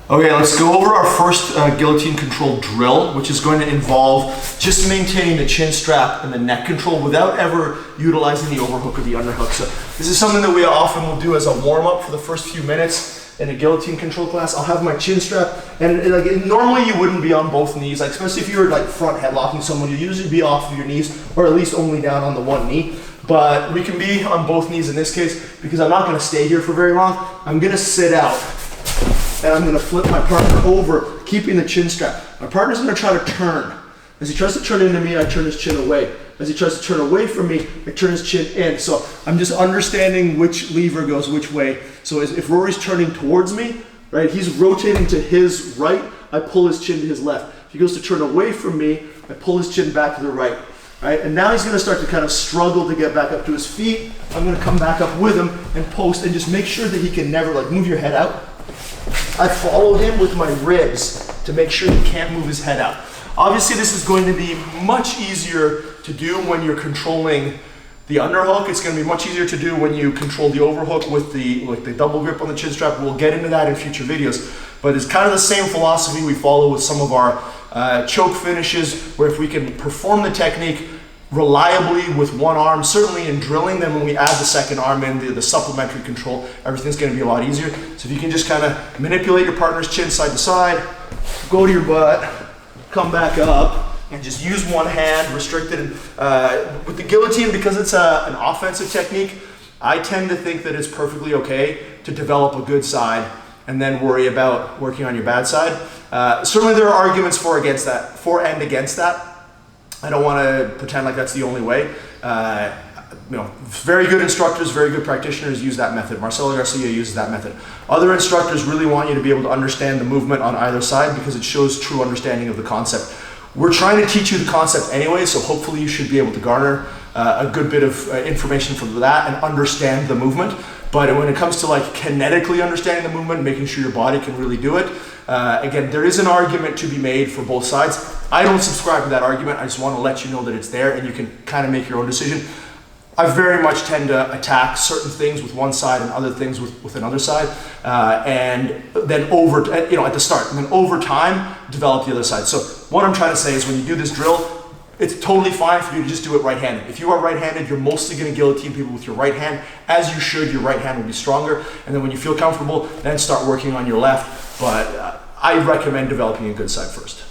Okay, let's go over our first guillotine control drill, which is going to involve just maintaining the chin strap and the neck control without ever utilizing the overhook or the underhook. So this is something that we often will do as a warm-up for the first few minutes in a guillotine control class. I'll have my chin strap, and normally you wouldn't be on both knees, like especially if you were like front headlocking someone, you'd usually be off of your knees, or at least only down on the one knee. But we can be on both knees in this case, because I'm not gonna stay here for very long. I'm gonna sit out, and I'm gonna flip my partner over, keeping the chin strap. My partner's gonna try to turn. As he tries to turn into me, I turn his chin away. As he tries to turn away from me, I turn his chin in. So I'm just understanding which lever goes which way. So if Rory's turning towards me, right, he's rotating to his right, I pull his chin to his left. If he goes to turn away from me, I pull his chin back to the right. Right? And now he's gonna start to kind of struggle to get back up to his feet. I'm gonna come back up with him and post and just make sure that he can never, like, move your head out. I follow him with my ribs to make sure he can't move his head out. Obviously, this is going to be much easier to do when you're controlling the underhook. It's going to be much easier to do when you control the overhook with the double grip on the chin strap. We'll get into that in future videos. But it's kind of the same philosophy we follow with some of our choke finishes, where if we can perform the technique reliably with one arm, certainly in drilling, then when we add the second arm in, the supplementary control, everything's going to be a lot easier. So if you can just kind of manipulate your partner's chin side to side, go to your butt, come back up, and just use one hand, restricted. With the guillotine, because it's an offensive technique, I tend to think that it's perfectly okay to develop a good side and then worry about working on your bad side. Certainly there are arguments for and against that. I don't want to pretend like that's the only way. Very good instructors, very good practitioners use that method. Marcelo Garcia uses that method. Other instructors really want you to be able to understand the movement on either side because it shows true understanding of the concept. We're trying to teach you the concept anyway, so hopefully you should be able to garner a good bit of information from that and understand the movement. But when it comes to like kinetically understanding the movement, making sure your body can really do it, again, there is an argument to be made for both sides. I don't subscribe to that argument. I just want to let you know that it's there and you can kind of make your own decision. I very much tend to attack certain things with one side and other things with another side, and then at the start, and then over time, develop the other side. So what I'm trying to say is when you do this drill, it's totally fine for you to just do it right-handed. If you are right-handed, you're mostly going to guillotine people with your right hand. As you should, your right hand will be stronger. And then when you feel comfortable, then start working on your left. But I recommend developing a good side first.